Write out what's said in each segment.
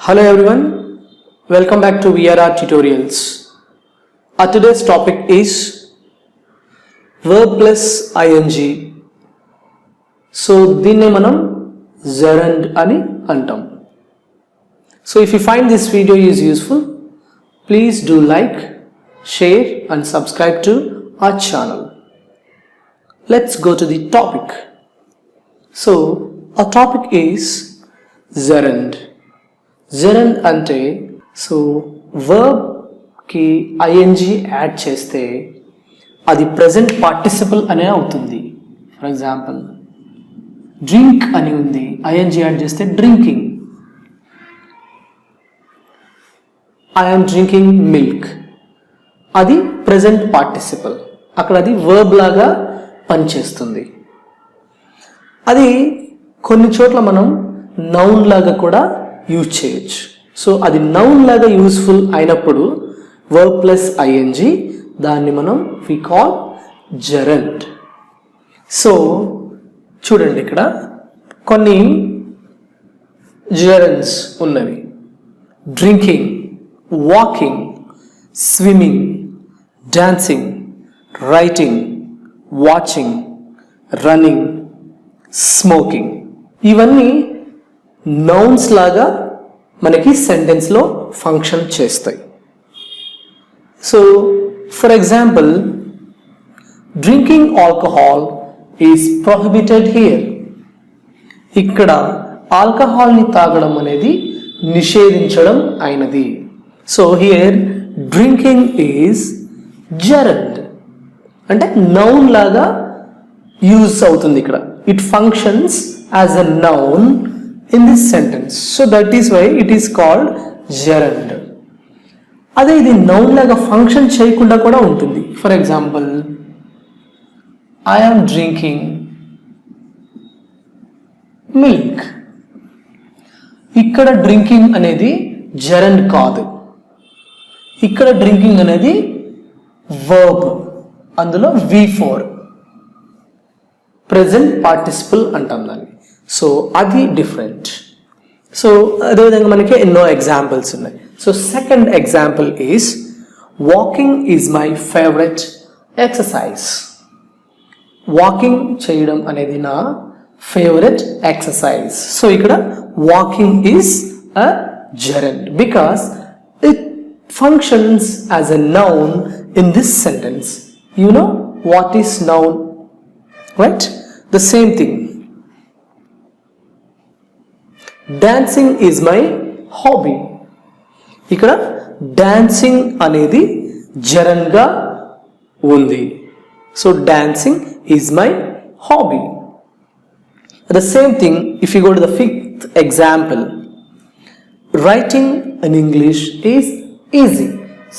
Hello everyone, welcome back to VRR Tutorials. Today's topic is verb plus ing. So దీన్నే మనం gerund అని అంటాం. So if you find this video is useful, please do like, share and subscribe to our channel. Let's go to the topic. So our topic is gerund. Gerund అంటే so వర్బ్కి ING add చేస్తే అది present participle అనే అవుతుంది. For example drink అని ఉంది, ING add చేస్తే drinking. I'm drinking milk, అది present participle, అక్కడ అది వర్బ్ లాగా పనిచేస్తుంది. అది కొన్ని చోట్ల మనం నౌన్ లాగా కూడా యూజ్ చేయొచ్చు. సో అది నౌన్ లాగా యూస్ఫుల్ అయినప్పుడు వర్బ్ ప్లస్ ఐఎన్జి, దాన్ని మనం వి కాల్ జెరండ్. సో చూడండి, ఇక్కడ కొన్ని జెరండ్స్ ఉన్నవి. Drinking, walking, swimming, dancing, writing, watching, running, smoking, ఇవన్నీ నౌన్స్ లాగా మనకి సెంటెన్స్లో ఫంక్షన్ చేస్తాయి. So for example drinking alcohol is prohibited here. ఇక్కడ ఆల్కహాల్ని తాగడం అనేది నిషేధించడం అయినది. So here drinking is gerund, అంటే నౌన్ లాగా యూజ్ అవుతుంది. ఇక్కడ it functions as a noun in this sentence, so that is why it is called gerund. అదే ఇది నౌన్ లాగా ఫంక్షన్ చేయకుండా కూడా ఉంటుంది. For example I am drinking milk, ఇక్కడ డ్రింకింగ్ అనేది జెరండ్ కాదు, ఇక్కడ డ్రింకింగ్ అనేది వర్బ్, అందులో V4 ప్రెజెంట్ పార్టిసిపల్ అంటాం దాన్ని. సో అది డిఫరెంట్. సో అదేవిధంగా మనకి ఎన్నో ఎగ్జాంపుల్స్ ఉన్నాయి. So second example is walking is my favourite exercise. Walking చేయడం అనేది నా ఫేవరెట్ ఎక్సర్సైజ్. సో ఇక్కడ walking is a gerund because it functions as a noun in this sentence. You know what is noun, right? The same thing. Dancing is my hobby, ఇక్కడ dancing అనేది జెరండ్గా ఉంది. So dancing is my hobby. The same thing if you go to the fifth example, writing in English is easy.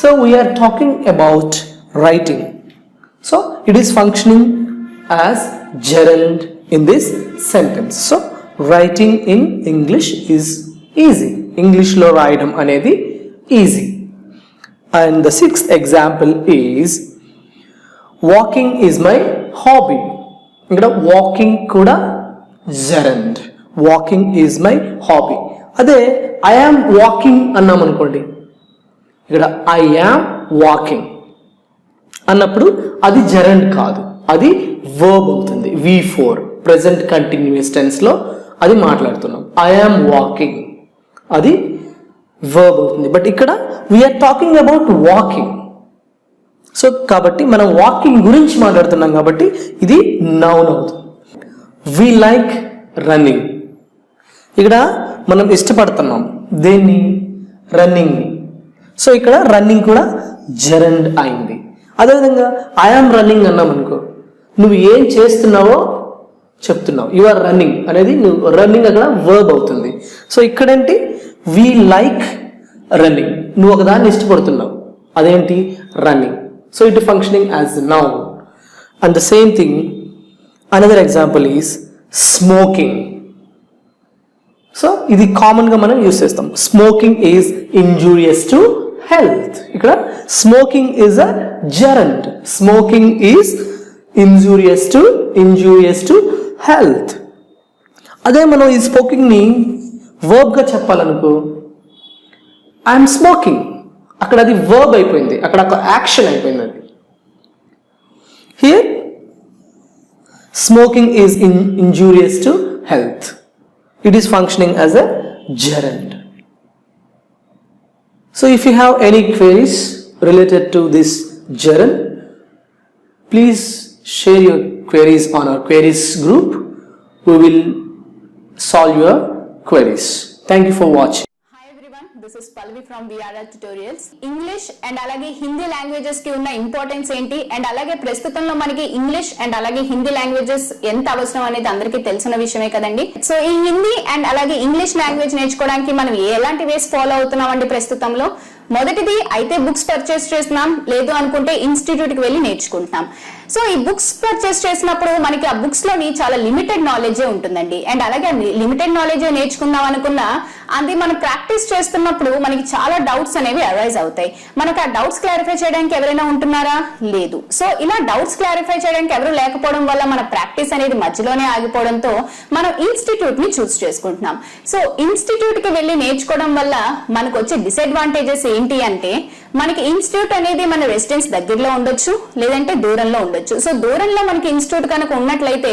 So we're talking about writing. So it is functioning as gerund in this sentence. So writing in English is easy, ఇంగ్లీష్లో రాయడం అనేది easy. And the sixth example is walking is my hobby. ఇక్కడ walking కూడా gerund, walking is my hobby. అదే I am walking అన్నాం అనుకోండి, ఇక్కడ I am walking అన్నప్పుడు అది జెరండ్ కాదు, అది వర్బ్ అవుతుంది. V4 ప్రెజెంట్ కంటిన్యూస్ టెన్స్లో అది మాట్లాడుతున్నాం. ఐ యామ్ వాకింగ్, అది వర్బ్ అవుతుంది. బట్ ఇక్కడ we're talking about walking. So కాబట్టి మనం వాకింగ్ గురించి మాట్లాడుతున్నాం కాబట్టి ఇది నౌన్ అవుతుంది. వి లైక్ రన్నింగ్, ఇక్కడ మనం ఇష్టపడుతున్నాం దేన్ని, రన్నింగ్ని. సో ఇక్కడ రన్నింగ్ కూడా జెరండ్ అయింది. అదేవిధంగా ఐ యామ్ రన్నింగ్ అన్నాం అనుకో, నువ్వు ఏం చేస్తున్నావో చెప్తున్నావు. యు ఆర్ రన్నింగ్ అనేది నువ్వు రన్నింగ్ అక్కడ వర్బ్ అవుతుంది. సో ఇక్కడేంటి, వీ లైక్ రన్నింగ్, నువ్వు ఒకదాన్ని ఇష్టపడుతున్నావు, అదేంటి running. So it functioning as noun. And the same thing another example is smoking. So ఇది కామన్గా మనం యూస్ చేస్తాం. Smoking is injurious to health, ఇక్కడ smoking is a gerund, smoking is injurious to health. అదే మనం ఈ స్మోకింగ్ని వర్బ్గా చెప్పాలనుకో, ఐఎమ్ స్మోకింగ్, అక్కడ అది వర్బ్ అయిపోయింది, అక్కడ ఒక యాక్షన్ అయిపోయింది. అది here smoking is injurious to health. It is functioning as a gerund. So if you have any queries related to this gerund, please share your queries on our queries group. We will solve your queries. Thank you for watching. Hi everyone, this is Pallavi from VRR Tutorials. English and alage Hindi languages ki unna importance enti and alage prastutamlo manaki English and alage Hindi languages enta avasaram anedi andariki telusina vishayame kadandi. So ee Hindi and alage English language నేర్చుకోవడానికి మనం ఎలాంటి వేస్ follow అవుతున్నామండి ప్రస్తుతంలో? మొదటిది అయితే books purchase చేస్తున్నాం, లేదు అనుకుంటే institute కి వెళ్ళి నేర్చుకుంటున్నాం. సో ఈ బుక్స్ పర్చేస్ చేసినప్పుడు మనకి ఆ బుక్స్ లోని చాలా లిమిటెడ్ నాలెడ్జే ఉంటుందండి. అండ్ అలాగే లిమిటెడ్ నాలెడ్జే నేర్చుకుందాం అనుకున్నా అది మనం ప్రాక్టీస్ చేస్తున్నప్పుడు మనకి చాలా డౌట్స్ అనేవి అరైజ్ అవుతాయి. మనకు ఆ డౌట్స్ క్లారిఫై చేయడానికి ఎవరైనా ఉంటున్నారా? లేదు. సో ఇలా డౌట్స్ క్లారిఫై చేయడానికి ఎవరు లేకపోవడం వల్ల మన ప్రాక్టీస్ అనేది మధ్యలోనే ఆగిపోవడంతో మనం ఇన్స్టిట్యూట్ ని చూస్ చేసుకుంటున్నాం. సో ఇన్స్టిట్యూట్ కి వెళ్ళి నేర్చుకోవడం వల్ల మనకు వచ్చే డిసడ్వాంటేజెస్ ఏంటి అంటే, మనకి ఇన్స్టిట్యూట్ అనేది మన రెసిడెన్స్ దగ్గరలో ఉండొచ్చు, లేదంటే దూరంలో ఉండొచ్చు. సో దూరంలో మనకి ఇన్స్టిట్యూట్ కనుక ఉన్నట్లయితే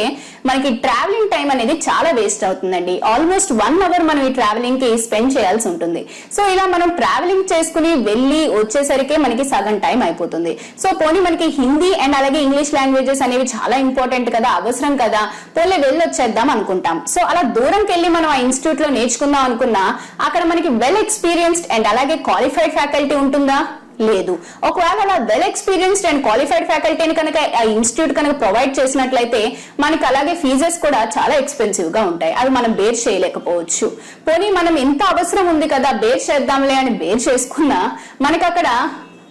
మనకి ట్రావెలింగ్ టైం అనేది చాలా వేస్ట్ అవుతుందండి. ఆల్మోస్ట్ 1 అవర్ మనం ఈ ట్రావెలింగ్ కి స్పెండ్ చేయాల్సి ఉంటుంది. సో ఇలా మనం ట్రావెలింగ్ చేసుకుని వెళ్ళి వచ్చేసరికి మనకి సగం టైం అయిపోతుంది. సో పోనీ మనకి హిందీ అండ్ అలాగే ఇంగ్లీష్ లాంగ్వేజెస్ అనేవి చాలా ఇంపార్టెంట్ కదా, అవసరం కదా, పోలే వెళ్ళి వచ్చేద్దాం అనుకుంటాం. సో అలా దూరంకి వెళ్ళి మనం ఆ ఇన్స్టిట్యూట్ లో నేర్చుకుందాం అనుకున్నా అక్కడ మనకి వెల్ ఎక్స్పీరియన్స్డ్ అండ్ అలాగే క్వాలిఫైడ్ ఫ్యాకల్టీ ఉంటుందా? లేదు. ఒకవేళ అలా వెల్ ఎక్స్పీరియన్స్డ్ అండ్ క్వాలిఫైడ్ ఫ్యాకల్టీని కనుక ఆ ఇన్స్టిట్యూట్ కనుక ప్రొవైడ్ చేసినట్లయితే మనకి అలాగే ఫీజెస్ కూడా చాలా ఎక్స్పెన్సివ్ గా ఉంటాయి. అవి మనం బేర్ చేయలేకపోవచ్చు. పోనీ మనం ఎంత అవసరం ఉంది కదా బేర్ చేద్దాంలే అని బేర్ చేసుకున్నా మనకి అక్కడ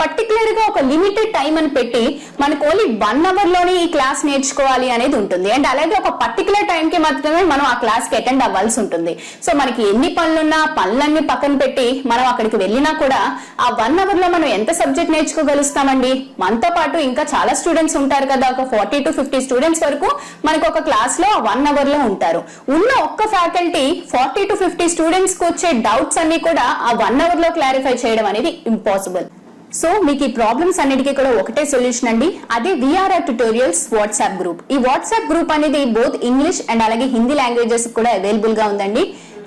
పర్టికులర్ గా ఒక లిమిటెడ్ టైం అని పెట్టి మనకు ఓన్లీ 1 అవర్ లోనే ఈ క్లాస్ నేర్చుకోవాలి అనేది ఉంటుంది. అండ్ అలాగే ఒక పర్టికులర్ టైం కి మాత్రమే మనం ఆ క్లాస్ కి అటెండ్ అవ్వాల్సి ఉంటుంది. సో మనకి ఎన్ని పనులున్నా పనులన్నీ పక్కన పెట్టి మనం అక్కడికి వెళ్ళినా కూడా ఆ 1 అవర్ లో మనం ఎంత సబ్జెక్ట్ నేర్చుకోగలుగుతామండి? మనతో పాటు ఇంకా చాలా స్టూడెంట్స్ ఉంటారు కదా, ఒక 40 to 50 స్టూడెంట్స్ వరకు మనకు ఒక క్లాస్ లో 1 అవర్ లో ఉంటారు. ఉన్న ఒక్క ఫ్యాకల్టీ 40 to 50 స్టూడెంట్స్ కి వచ్చే డౌట్స్ అన్ని కూడా ఆ 1 అవర్ లో క్లారిఫై చేయడం అనేది ఇంపాసిబుల్. సో మీకు ఈ ప్రాబ్లమ్స్ అన్నిటికీ కూడా ఒకటే సొల్యూషన్ అండి, అదే VRR Tutorials వాట్సాప్ గ్రూప్. ఈ వాట్సాప్ గ్రూప్ అనేది బోత్ ఇంగ్లీష్ అండ్ అలాగే హిందీ లాంగ్వేజెస్ కూడా అవైలబుల్ గా ఉందండి.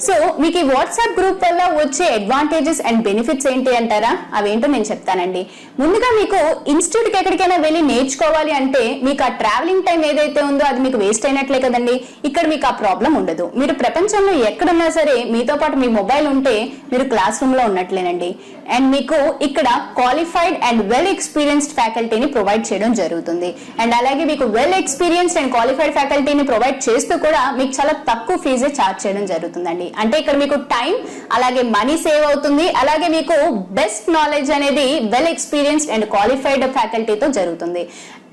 సో మీకు ఈ వాట్సాప్ గ్రూప్ వల్ల వచ్చే అడ్వాంటేజెస్ అండ్ బెనిఫిట్స్ ఏంటి అంటారా? అవేంటో నేను చెప్తానండి. ముందుగా మీకు ఇన్స్టిట్యూట్ కి ఎక్కడికైనా వెళ్ళి నేర్చుకోవాలి అంటే మీకు ఆ ట్రావెలింగ్ టైం ఏదైతే ఉందో అది మీకు వేస్ట్ అయినట్లే కదండి. ఇక్కడ మీకు ఆ ప్రాబ్లం ఉండదు. మీరు ప్రపంచంలో ఎక్కడున్నా సరే మీతో పాటు మీ మొబైల్ ఉంటే మీరు క్లాస్ రూమ్ లో ఉన్నట్లేనండి. అండ్ మీకు ఇక్కడ క్వాలిఫైడ్ అండ్ వెల్ ఎక్స్పీరియన్స్డ్ ఫ్యాకల్టీని ప్రొవైడ్ చేయడం జరుగుతుంది. అండ్ అలాగే మీకు వెల్ ఎక్స్పీరియన్స్డ్ అండ్ క్వాలిఫైడ్ ఫ్యాకల్టీని ప్రొవైడ్ చేస్తూ కూడా మీకు చాలా తక్కువ ఫీజే ఛార్జ్ చేయడం జరుగుతుందండి. అంటే ఇక్కడ మీకు టైం అలాగే మనీ సేవ్ అవుతుంది. అలాగే మీకు బెస్ట్ నాలెడ్జ్ అనేది వెల్ ఎక్స్పీరియన్స్డ్ అండ్ క్వాలిఫైడ్ ఫ్యాకల్టీతో జరుగుతుంది.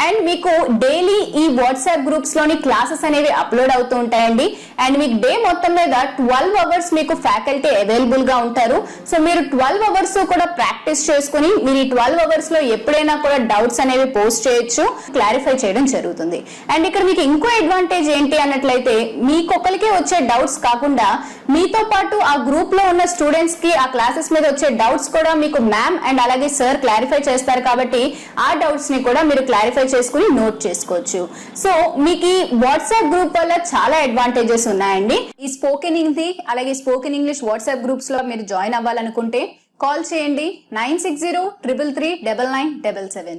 అండ్ మీకు డైలీ ఈ వాట్సాప్ గ్రూప్స్ లోని క్లాసెస్ అనేవి అప్లోడ్ అవుతూ ఉంటాయండి. అండ్ మీకు డే మొత్తం మీద 12 అవర్స్ మీకు ఫ్యాకల్టీ అవైలబుల్ గా ఉంటారు. సో మీరు 12 అవర్స్ కూడా ప్రాక్టీస్ చేసుకుని మీరు ఈ 12 అవర్స్ లో ఎప్పుడైనా కూడా డౌట్స్ అనేవి పోస్ట్ చేయొచ్చు, క్లారిఫై చేయడం జరుగుతుంది. అండ్ ఇక్కడ మీకు ఇంకో అడ్వాంటేజ్ ఏంటి అన్నట్లయితే మీకొకరికే వచ్చే డౌట్స్ కాకుండా మీతో పాటు ఆ గ్రూప్ లో ఉన్న స్టూడెంట్స్ కి ఆ క్లాసెస్ మీద వచ్చే డౌట్స్ కూడా మీకు మ్యామ్ అండ్ అలాగే సార్ క్లారిఫై చేస్తారు. కాబట్టి ఆ డౌట్స్ ని కూడా మీరు క్లారిఫై చేసుకుని నోట్ చేసుకోవచ్చు. సో మీకు ఈ వాట్సాప్ గ్రూప్ వల్ల చాలా అడ్వాంటేజెస్ ఉన్నాయండి. ఈ స్పోకెన్ హిందీ అలాగే స్పోకెన్ ఇంగ్లీష్ వాట్సాప్ గ్రూప్స్ లో మీరు జాయిన్ అవ్వాలనుకుంటే కాల్ చేయండి 9603339977.